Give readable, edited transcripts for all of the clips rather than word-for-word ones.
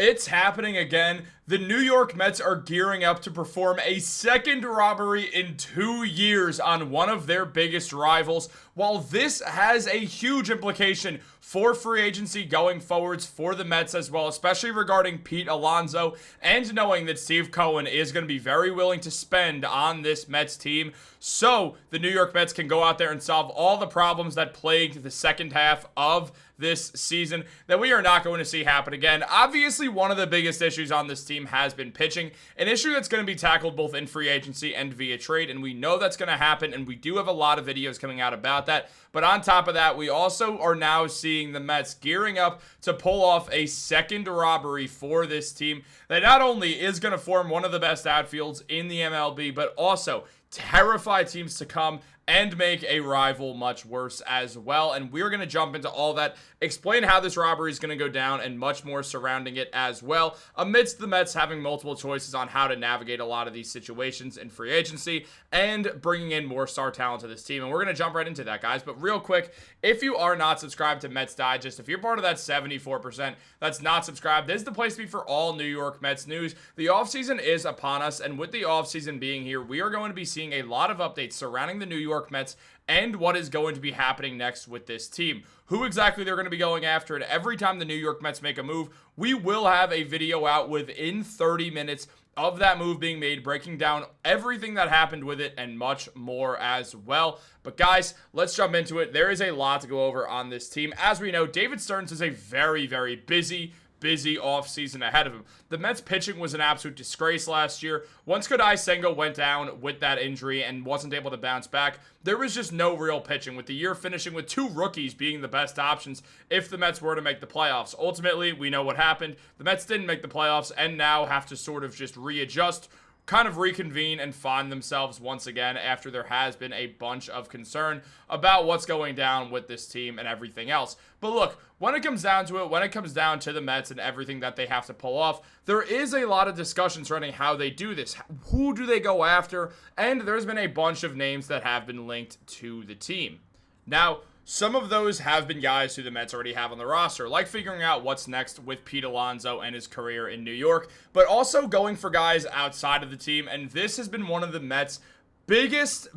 It's happening again. The New York Mets are gearing up to perform a second robbery in 2 years on one of their biggest rivals. While this has a huge implication for free agency going forwards for the Mets as well, especially regarding Pete Alonso, and knowing that Steve Cohen is going to be very willing to spend on this Mets team, so the New York Mets can go out there and solve all the problems that plagued the second half of this season that we are not going to see happen again. Obviously, one of the biggest issues on this team has been pitching, an issue that's going to be tackled both in free agency and via trade, and we know that's going to happen, and we do have a lot of videos coming out about that. But on top of that, we also are now seeing the Mets gearing up to pull off a second robbery for this team that not only is going to form one of the best outfields in the MLB, but also terrify teams to come and make a rival much worse as well. And we're going to jump into all that, explain how this robbery is going to go down, and much more surrounding it as well, amidst the Mets having multiple choices on how to navigate a lot of these situations in free agency and bringing in more star talent to this team. And we're going to jump right into that, guys. But real quick, if you are not subscribed to Mets Digest, if you're part of that 74% that's not subscribed, this is the place to be for all New York Mets news. The offseason is upon us, and with the offseason being here, we are going to be seeing a lot of updates surrounding the New York Mets and what is going to be happening next with this team. Who exactly they're going to be going after, and every time the New York Mets make a move, we will have a video out within 30 minutes of that move being made, breaking down everything that happened with it and much more as well. But guys, let's jump into it. There is a lot to go over on this team. As we know, David Stearns is a very, very busy offseason ahead of him. The Mets pitching was an absolute disgrace last year. Once Kodai Senga went down with that injury and wasn't able to bounce back, there was just no real pitching, with the year finishing with 2 rookies being the best options if the Mets were to make the playoffs. Ultimately, we know what happened. The Mets didn't make the playoffs and now have to sort of just readjust, kind of reconvene and find themselves once again after there has been a bunch of concern about what's going down with this team and everything else. But look, when it comes down to it, when it comes down to the Mets and everything that they have to pull off, there is a lot of discussion surrounding how they do this. Who do they go after? And there's been a bunch of names that have been linked to the team. Now, some of those have been guys who the Mets already have on the roster, like figuring out what's next with Pete Alonso and his career in New York, but also going for guys outside of the team, and this has been one of the Mets' biggest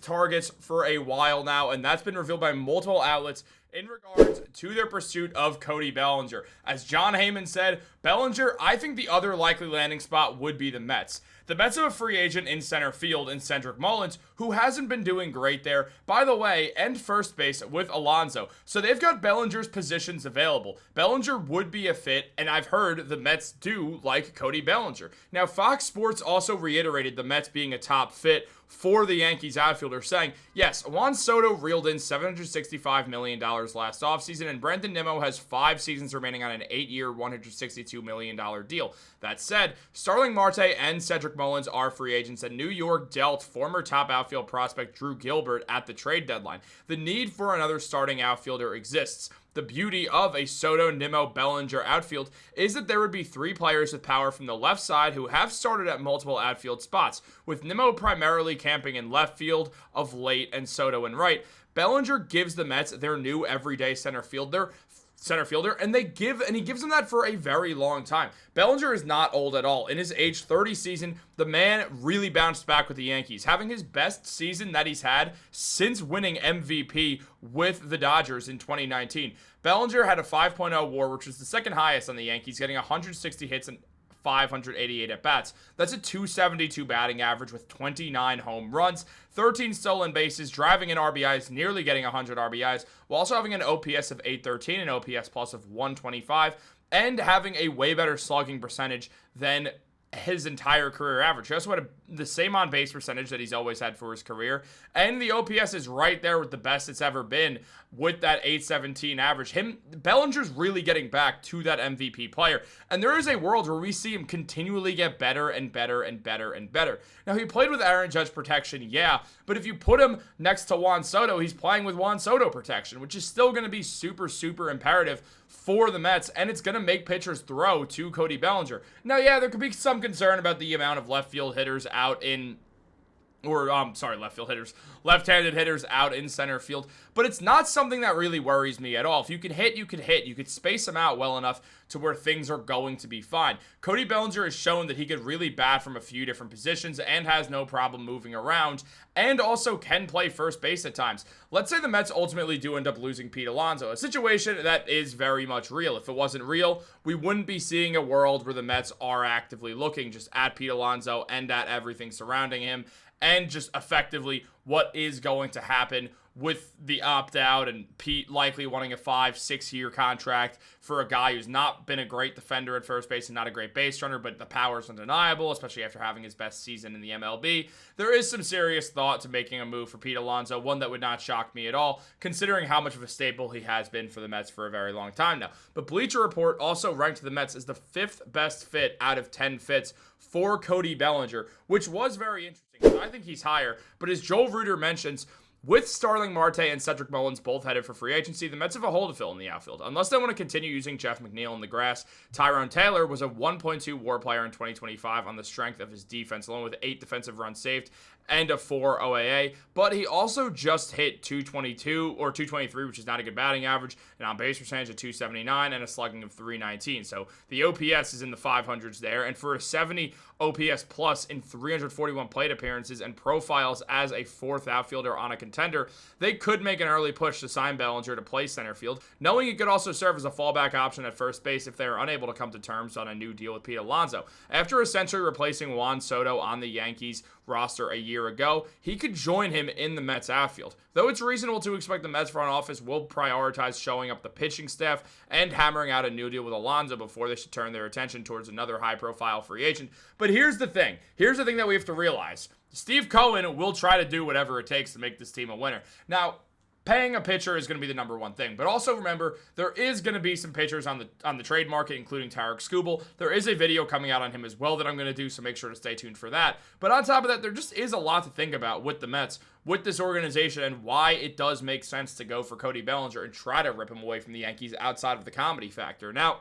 targets for a while now, and that's been revealed by multiple outlets in regards to their pursuit of Cody Bellinger. As John Heyman said, Bellinger, I think the other likely landing spot would be the Mets. The Mets have a free agent in center field in Cedric Mullins, who hasn't been doing great there, by the way, and first base with Alonso. So they've got Bellinger's positions available. Bellinger would be a fit, and I've heard the Mets do like Cody Bellinger. Now, Fox Sports also reiterated the Mets being a top fit for the Yankees outfielder, saying, yes, Juan Soto reeled in $765 million last offseason, and Brandon Nimmo has 5 seasons remaining on an 8-year, $162 million deal. That said, Starling Marte and Cedric Mullins are free agents, and New York dealt former top outfield prospect Drew Gilbert at the trade deadline. The need for another starting outfielder exists. The beauty of a Soto, Nimmo, Bellinger outfield is that there would be 3 players with power from the left side who have started at multiple outfield spots, with Nimmo primarily camping in left field of late and Soto in right. Bellinger gives the Mets their new everyday center fielder, and he gives them that for a very long time. Bellinger is not old at all. In his age 30 season, the man really bounced back with the Yankees, having his best season that he's had since winning MVP with the Dodgers in 2019. Bellinger had a 5.0 WAR, which was the second highest on the Yankees, getting 160 hits and 588 at-bats. That's a .272 batting average with 29 home runs, 13 stolen bases, driving in RBIs, nearly getting 100 RBIs, while also having an OPS of 813, an OPS plus of 125, and having a way better slugging percentage than his entire career average. He also had the same on-base percentage that he's always had for his career, and the OPS is right there with the best it's ever been with that 817 average. Bellinger's really getting back to that MVP player, and there is a world where we see him continually get better and better and better and better. Now, he played with Aaron Judge protection, yeah, but if you put him next to Juan Soto, he's playing with Juan Soto protection, which is still going to be super imperative for the Mets, and it's going to make pitchers throw to Cody Bellinger. Now, yeah, there could be some concern about the amount of left field hitters out in or sorry, left field hitters, left-handed hitters out in center field. But it's not something that really worries me at all. If you can hit, you can hit. You could space them out well enough to where things are going to be fine. Cody Bellinger has shown that he could really bat from a few different positions and has no problem moving around, and also can play first base at times. Let's say the Mets ultimately do end up losing Pete Alonso, a situation that is very much real. If it wasn't real, we wouldn't be seeing a world where the Mets are actively looking just at Pete Alonso and at everything surrounding him, and just effectively what is going to happen with the opt-out and Pete likely wanting a 5-6 year contract for a guy who's not been a great defender at first base and not a great base runner, but the power is undeniable, especially after having his best season in the MLB. There is some serious thought to making a move for Pete Alonso, one that would not shock me at all, considering how much of a staple he has been for the Mets for a very long time now. But Bleacher Report also ranked the Mets as the 5th best fit out of 10 fits for Cody Bellinger, which was very interesting. I think he's higher, but as Joel Reuter mentions, with Starling Marte and Cedric Mullins both headed for free agency, the Mets have a hole to fill in the outfield. Unless they want to continue using Jeff McNeil in the grass, Tyrone Taylor was a 1.2 WAR player in 2025 on the strength of his defense, along with 8 defensive runs saved and a 4 OAA, but he also just hit 222 or 223, which is not a good batting average, and on base percentage of 279 and a slugging of 319. So the OPS is in the 500s there, and for a 70 OPS plus in 341 plate appearances and profiles as a 4th outfielder on a contender, they could make an early push to sign Bellinger to play center field, knowing he could also serve as a fallback option at first base if they are unable to come to terms on a new deal with Pete Alonso. After essentially replacing Juan Soto on the Yankees roster a year ago, he could join him in the Mets outfield. Though it's reasonable to expect the Mets front office will prioritize showing up the pitching staff and hammering out a new deal with Alonso before they should turn their attention towards another high-profile free agent. But here's the thing. Here's the thing that we have to realize. Steve Cohen will try to do whatever it takes to make this team a winner. Now, paying a pitcher is going to be the number one thing. But also remember, there is going to be some pitchers on the trade market, including Tarek Skubal. There is a video coming out on him as well that I'm going to do, so make sure to stay tuned for that. But on top of that, there just is a lot to think about with the Mets, with this organization, and why it does make sense to go for Cody Bellinger and try to rip him away from the Yankees outside of the comedy factor. Now,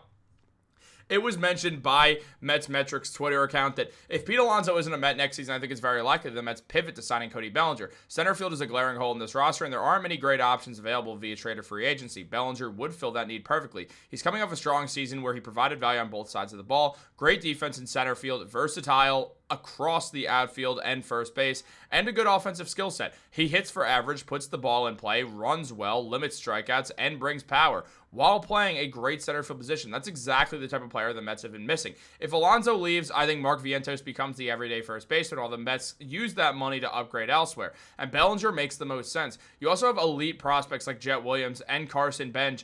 it was mentioned by Mets Metrics Twitter account that if Pete Alonso isn't a Met next season, I think it's very likely the Mets pivot to signing Cody Bellinger. Center field is a glaring hole in this roster, and there aren't many great options available via trade or free agency. Bellinger would fill that need perfectly. He's coming off a strong season where he provided value on both sides of the ball, great defense in center field, versatile across the outfield and first base, and a good offensive skill set. He hits for average, puts the ball in play, runs well, limits strikeouts, and brings power while playing a great center field position. That's exactly the type of player the Mets have been missing. If Alonso leaves, I think Mark Vientos becomes the everyday first baseman, while the Mets use that money to upgrade elsewhere. And Bellinger makes the most sense. You also have elite prospects like Jet Williams and Carson Bench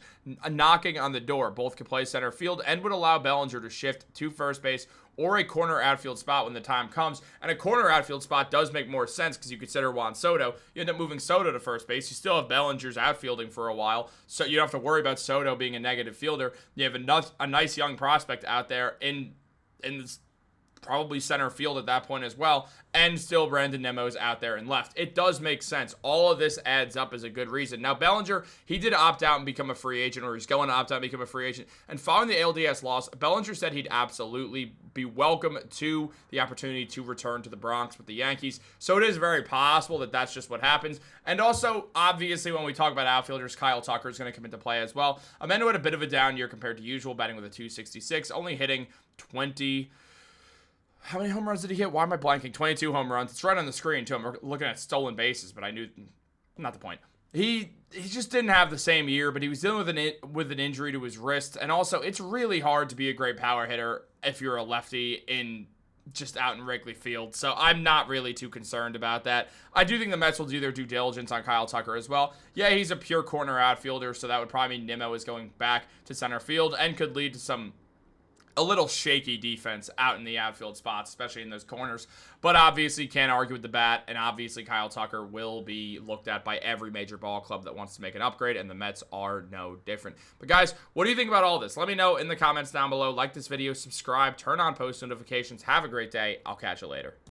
knocking on the door. Both can play center field and would allow Bellinger to shift to first base or a corner outfield spot when the time comes. And a corner outfield spot does make more sense because you consider Juan Soto. You end up moving Soto to first base. You still have Bellinger's outfielding for a while, so you don't have to worry about Soto being a negative fielder. You have a nice young prospect out there in this probably center field at that point as well, and still Brandon Nimmo's out there and left. It does make sense. All of this adds up as a good reason. Now, Bellinger, he did opt out and become a free agent, or he's going to opt out and become a free agent. And following the ALDS loss, Bellinger said he'd absolutely be welcome to the opportunity to return to the Bronx with the Yankees. So it is very possible that that's just what happens. And also, obviously, when we talk about outfielders, Kyle Tucker is going to come into play as well. Amendo had a bit of a down year compared to usual, batting with a 266, only hitting 20... How many home runs did he hit? Why am I blanking? 22 home runs. It's right on the screen, too. I'm looking at stolen bases, but I knew... Not the point. He just didn't have the same year, but he was dealing with an injury to his wrist. And also, it's really hard to be a great power hitter if you're a lefty just out in Wrigley Field. So I'm not really too concerned about that. I do think the Mets will do their due diligence on Kyle Tucker as well. Yeah, he's a pure corner outfielder, so that would probably mean Nimmo is going back to center field and could lead to a little shaky defense out in the outfield spots, especially in those corners. But obviously can't argue with the bat, and obviously Kyle Tucker will be looked at by every major ball club that wants to make an upgrade, and the Mets are no different. But guys, what do you think about all this? Let me know in the comments down below. Like this video, subscribe, turn on post notifications. Have a great day. I'll catch you later.